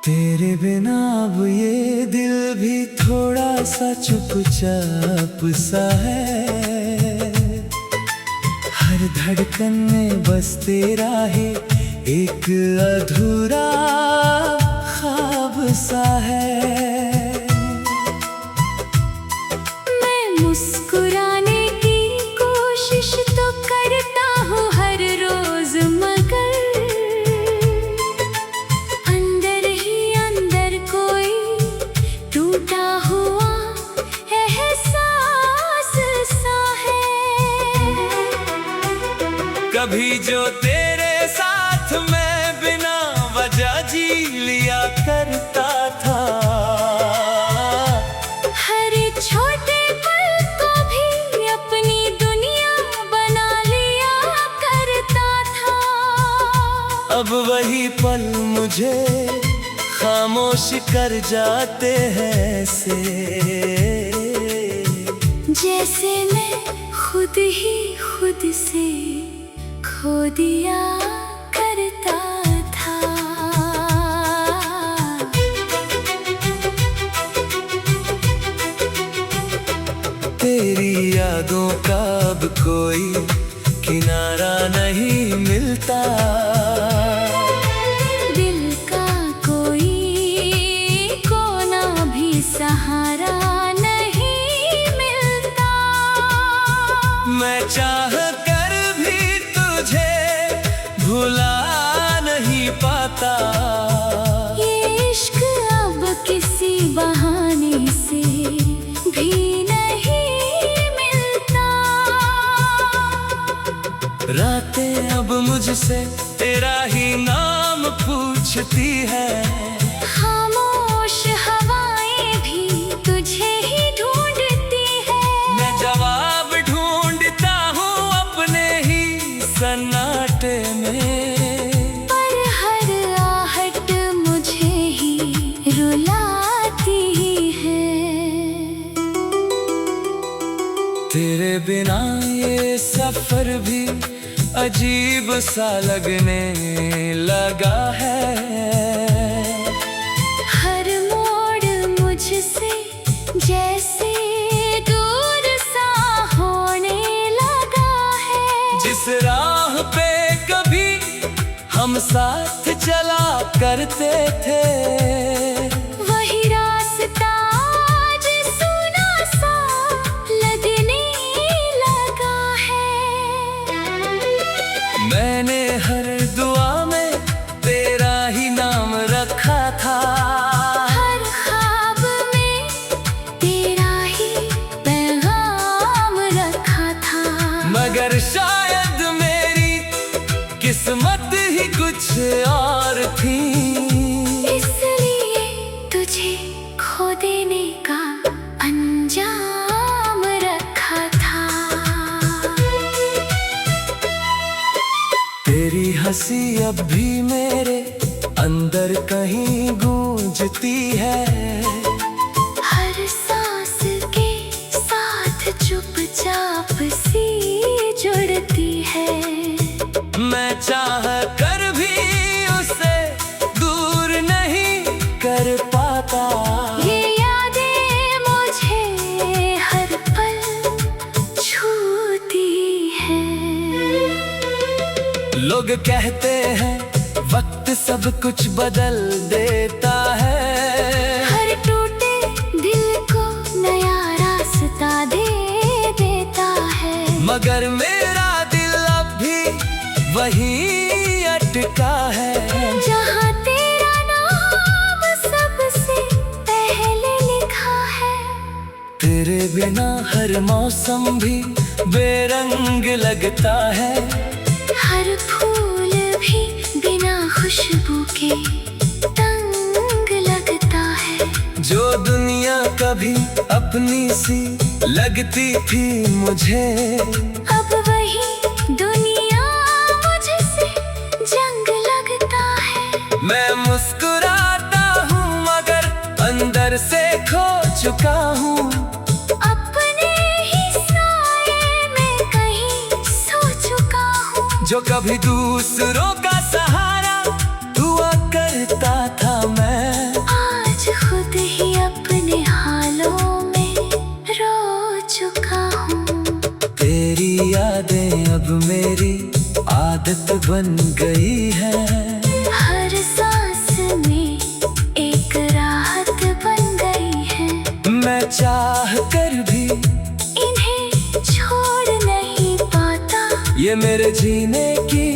तेरे बिना अब ये दिल भी थोड़ा सा चुपचाप सा है। हर धड़कन में बस तेरा है एक अधूरा ख्वाब सा है। मैं मुस्कुराने की कोशिश तो करता हूँ हर रोज, मगर अंदर ही अंदर कोई टूटा हुआ एहसास सा है। कभी जो तेरे साथ मैं बिना वजह जी लिया करता था, हर छोटे पल को भी अपनी दुनिया बना लिया करता था। अब वही पल मुझे खामोश कर जाते हैं ऐसे, जैसे मैं खुद ही खुद से खो दिया करता था। तेरी यादों का अब कोई किनारा नहीं मिलता। दिल का कोई कोना भी सहारा नहीं मिलता। मैं चाह कर भी तुझे भुला नहीं पाता। ये इश्क अब किसी बहाने से भी नहीं मिलता। रातें अब मुझसे तेरा ही नाम पूछती है। खामोश हवाएं भी तुझे ही ढूंढती है। मैं जवाब ढूंढता हूँ अपने ही सन्नाटे में, पर हर आहट मुझे ही रुलाती है। तेरे बिना ये सफर भी अजीब सा लगने लगा है। हर मोड़ मुझसे जैसे दूर सा होने लगा है। जिस राह पे कभी हम साथ चला करते थे, वही रास्ता आज सूना सा लगने लगा है। मैंने हर दुआ में तेरा ही नाम रखा था। हर ख्वाब में तेरा ही पैगाम रखा था। मगर शायद मेरी किस्मत ही कुछ और थी, इसलिए तुझे खो देने का अंजाम रखा था। तेरी हंसी अब भी मेरे अंदर कहीं गूंजती है। हर सांस के साथ चुपचाप सी जुड़ती है। मैं चाह कर भी उसे दूर नहीं कर पाता। ये यादें मुझे हर पल छूती हैं। लोग कहते हैं वक्त सब कुछ बदल देता है। हर टूटे दिल को नया रास्ता दे देता है। मगर मेरा दिल अब भी वहीं अटका है, जहाँ तेरा नाम सबसे पहले लिखा है। तेरे बिना हर मौसम भी बेरंग लगता है। हर फूल भी बिना खुशबू के तंग लगता है। जो दुनिया कभी अपनी सी लगती थी मुझे, अब वही दुनिया मुझसे जंग लगता है। मैं मुस्कुराता हूँ मगर अंदर से खो चुका हूँ। अपने ही साए में कहीं सो चुका हूँ। जो कभी दूसरों का सहारा हुआ करता था मैं, आदत बन गई है। हर सांस में एक राहत बन गई है। मैं चाह कर भी इन्हें छोड़ नहीं पाता। ये मेरे जीने की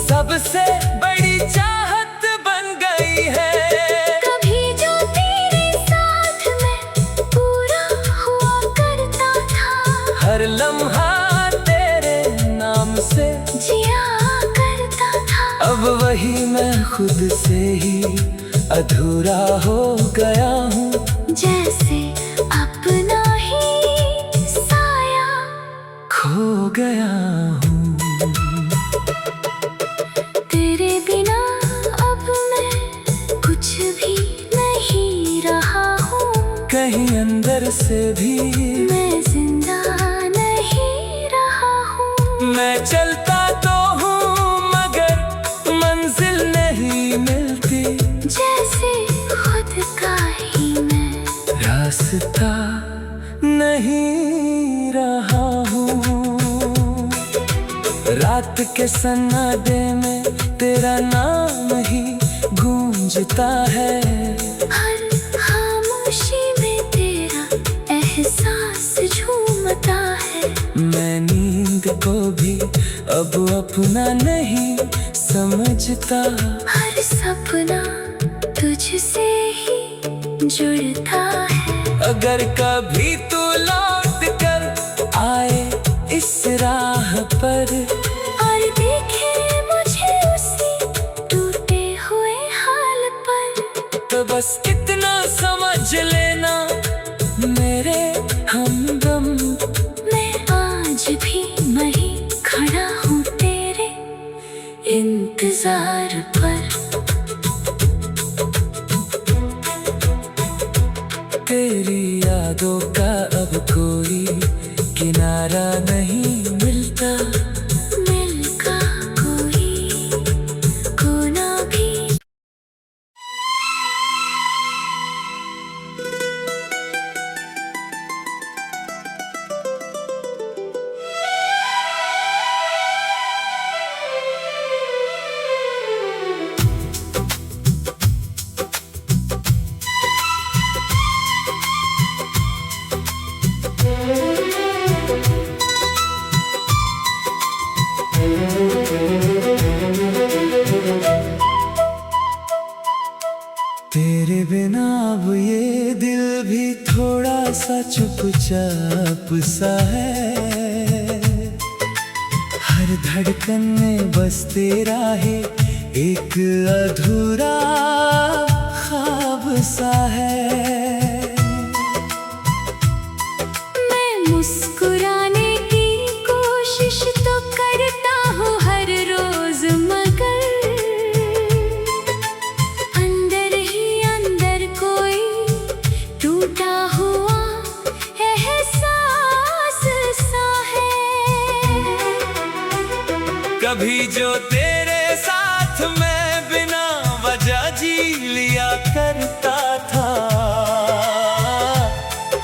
सबसे बड़ी चाहत बन गई है। कभी जो तेरे साथ मैं पूरा हुआ करता था, हर लम्हा तेरे नाम से जिया करता था। अब वही मैं खुद से ही अधूरा हो गया हूँ। जैसे अपना ही साया खो गया हूँ। तेरे बिना अब मैं कुछ भी नहीं रहा हूँ। कहीं अंदर से भी मैं जिंदा नहीं रहा हूँ। मैं चलता तो हूँ मगर मंजिल नहीं मिलती। जैसे खुद का ही मैं रास्ता नहीं रहा हूँ। रात के सन्नाटे में तेरा नाम ही गूंजता है। हर खामोशी में तेरा एहसास झूमता है। मैं नींद को भी अब अपना नहीं समझता। हर सपना तुझसे ही जुड़ता है। अगर कभी तू लौट कर आए इस राह पर और देखे मुझे उसी टूटे हुए हाल पर, तो बस इतना समझ लेना मेरे हमदम। मैं आज भी वहीं खड़ा हूँ तेरे इंतजार पर। तेरी यादों का अब कोई किनारा नहीं मिलता। मिलका कोई कोना भी। तेरे बिना अब ये दिल भी थोड़ा सा चुपचाप सा है। हर धड़कन में बस तेरा है एक अधूरा ख्वाब सा है। मैं मुस्कुराने की कोशिश तो करता हूँ हर रोज, मगर अंदर ही अंदर कोई टूटा हुआ एहसास सा है। कभी जो तेरे साथ मैं बिना वजह जी लिया करता था।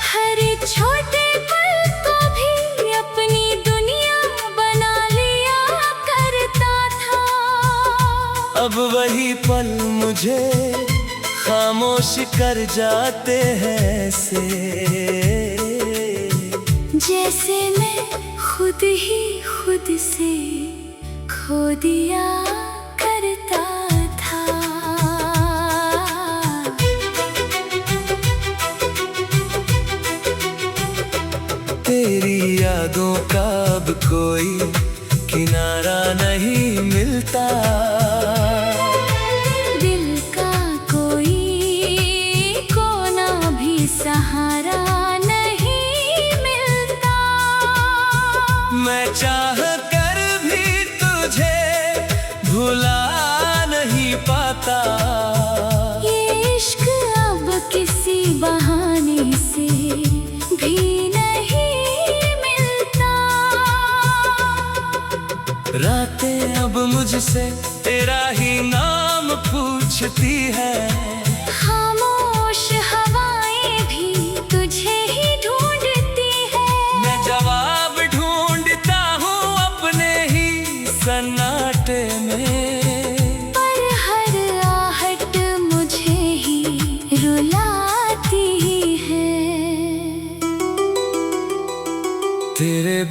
हर एक छोटे पल को भी अपनी दुनिया बना लिया करता था। अब वही पल मुझे खामोश कर जाते हैं ऐसे। जैसे मैं खुद ही खुद से खो दिया करता था। तेरी यादों का अब कोई किनारा नहीं मिलता। दिल का कोई कोना भी सहारा नहीं मिलता। मैं चाह कर भी तुझे भुला नहीं पाता। ये इश्क अब किसी बहाने से भी नहीं मिलता। रातें अब मुझसे तेरा ही नाम पूछती है। खामोश हवाएं भी तुझे ही ढूंढती है। मैं जवाब ढूंढता हूँ अपने ही सन्नाटे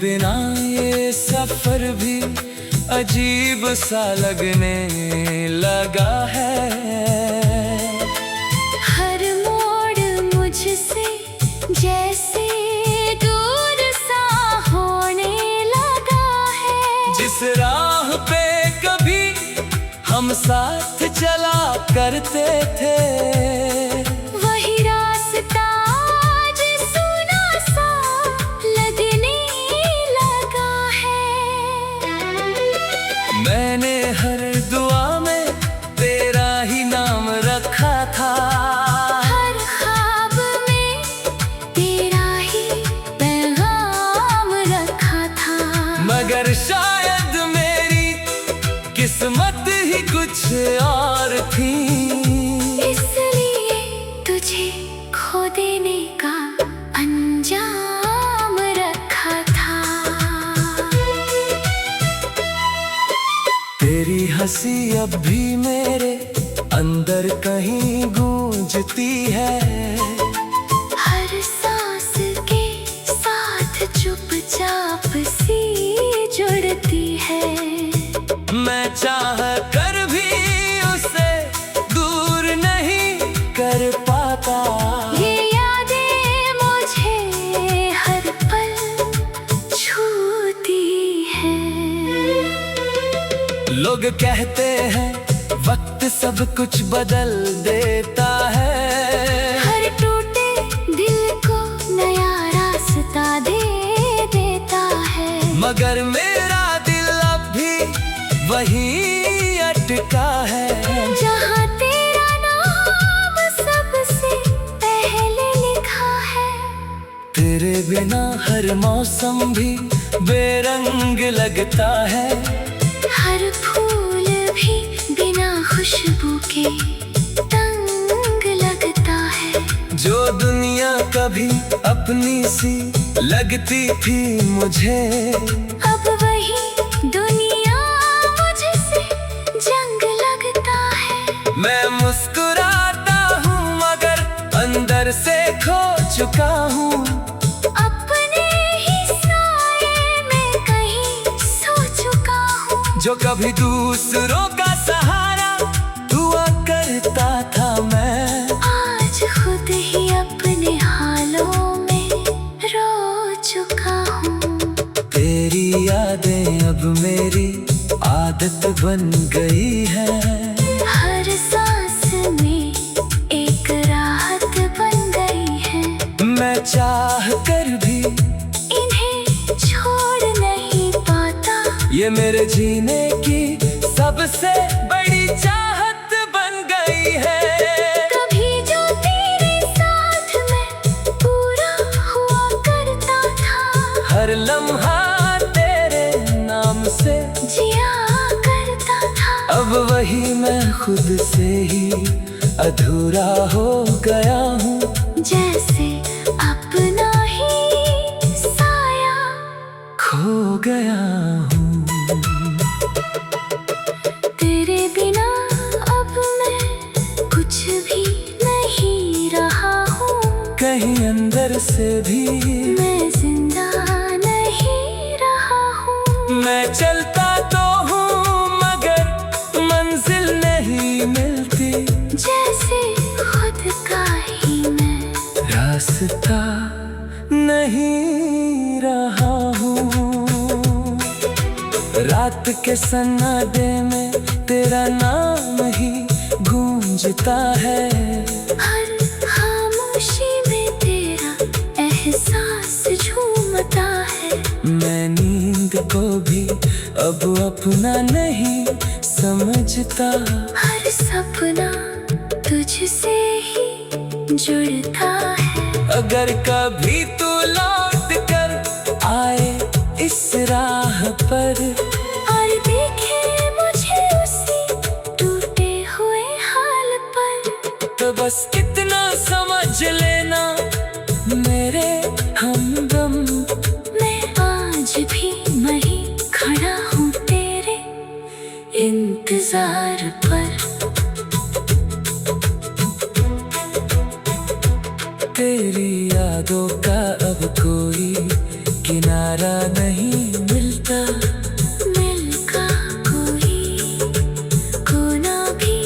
बिना ये सफर भी अजीब सा लगने लगा है। हर मोड़ मुझसे जैसे दूर सा होने लगा है। जिस राह पे कभी हम साथ चला करते थे, वही रास्ता आज सुना सा लगने लगा है। मैंने हर दुआ में तेरा ही नाम रखा था, हर ख्वाब में तेरा ही पैगाम रखा था। मगर शायद मेरी किस्मत ही कुछ और थी, इसलिए तुझे खो देने का अंजाम रखा था। तेरी हंसी अब भी मेरे अंदर कहीं गूंजती है। हर सांस के साथ चुपचाप सी जुड़ती है। मैं चाह कर भी उसे दूर नहीं कर पाता। ये यादें मुझे हर पल छूती हैं। लोग कहते हैं वक्त सब कुछ बदल देता है, हर टूटे दिल को नया रास्ता दे देता है। मगर मेरा दिल अब भी वहीं अटका है, जहाँ तेरा नाम सबसे पहले लिखा है। तेरे बिना हर मौसम भी बेरंग लगता है। हर फूल भी बिना खुशबू के तंग लगता है। जो दुनिया कभी अपनी सी लगती थी मुझे, अब वही दुनिया मुझसे जंग लगता है। मैं मुस्कुराता हूँ मगर अंदर से खो चुका हूँ। अपने ही साए में कहीं सो चुका हूँ। जो कभी दूसरों का सहारा हुआ करता था, मैं आज खुद ही अपने हालों में रो चुका हूँ। तेरी यादें अब मेरी आदत बन गई है। हर सांस में एक राहत बन गई है। मैं चाह कर भी इन्हें छोड़ नहीं पाता। ये मेरे जीने की सबसे बड़ी चाहत बन गई है। कभी जो तेरे साथ मैं पूरा हुआ करता था, हर लम्हा तेरे नाम से जिया करता था। अब वही मैं खुद से ही अधूरा हो गया हूँ। जैसे अपना ही साया खो गया हूँ। तेरे बिना अब मैं कुछ भी नहीं रहा हूँ। कहीं अंदर से भी मैं जिंदा नहीं रहा हूँ। मैं चलता तो हूँ मगर मंजिल नहीं मिलती। जैसे खुद का ही मैं रास्ता नहीं रहा हूँ। रात के सन्नाटे में तेरा नाम ही गूंजता है। हर खामोशी में तेरा एहसास झूमता है। मैं नींद को भी अब अपना नहीं समझता। हर सपना तुझसे ही जुड़ता है। अगर कभी तू लौट कर आए इस राह पर, और देखे मुझे उसी टूटे हुए हाल पर, तो बस इतना समझ लेना मेरे हमदम। मैं आज भी वहीं खड़ा हूँ तेरे इंतजार पर। तेरी यादों का अब कोई किनारा किनारा नहीं मिलता। मिलका कोई कोना भी।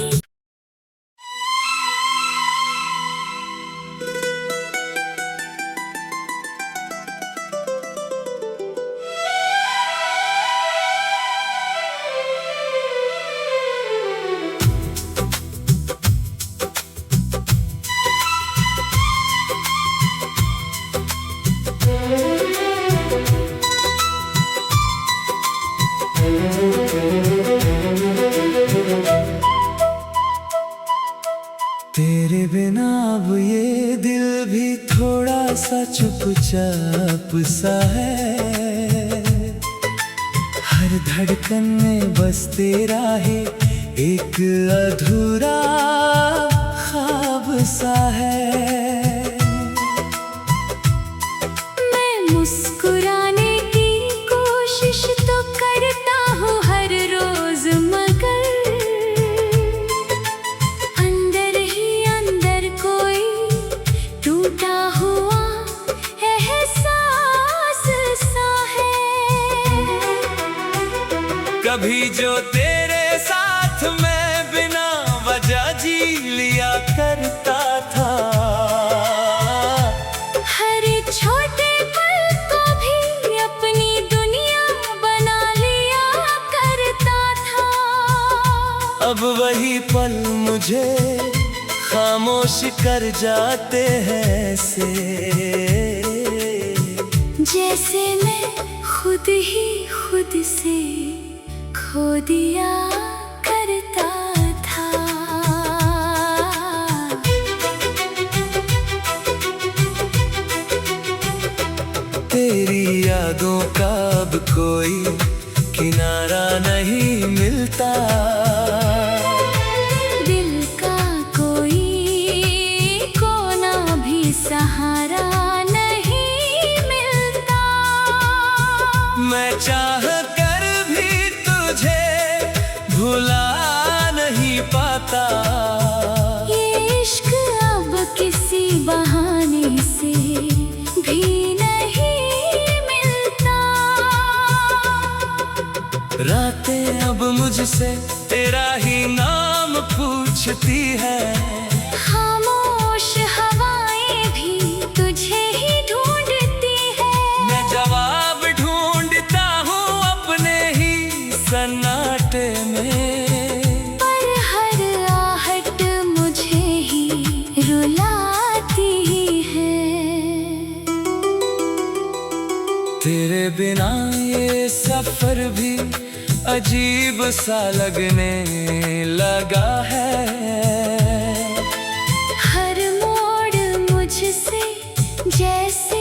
तेरे बिना अब ये दिल भी थोड़ा सा चुपचाप सा है। हर धड़कन में बस तेरा है एक अधूरा ख्वाब सा है। मैं मुस्कुराने की कोशिश तो करता हूँ हर रोज, मगर अंदर ही अंदर कोई टूटा हुआ एहसास सा है। कभी जो तेरे साथ मैं बिना वजह जी लिया करता था। हर छोटे पल को भी अपनी दुनिया बना लिया करता था। अब वही पल मुझे खामोश कर जाते हैं ऐसे, जैसे मैं खुद ही खुद से खो दिया करता था। तेरी यादों का अब कोई किनारा नहीं मिलता। दिल का कोई कोना भी सहारा नहीं मिलता। मैं चाह कर भी तुझे भुला नहीं पाता। ये इश्क अब किसी बहाने से भी नहीं मिलता। रातें अब मुझसे तेरा ही नाम पूछती है। खामोश हवाएं भी तुझे ही ढूंढती है। मैं जवाब ढूंढता हूँ अपने ही सन्नाटे में, पर हर आहट मुझे ही रुलाती है। तेरे बिना ये सफर भी अजीब सा लगने लगा है। हर मोड़ मुझसे जैसे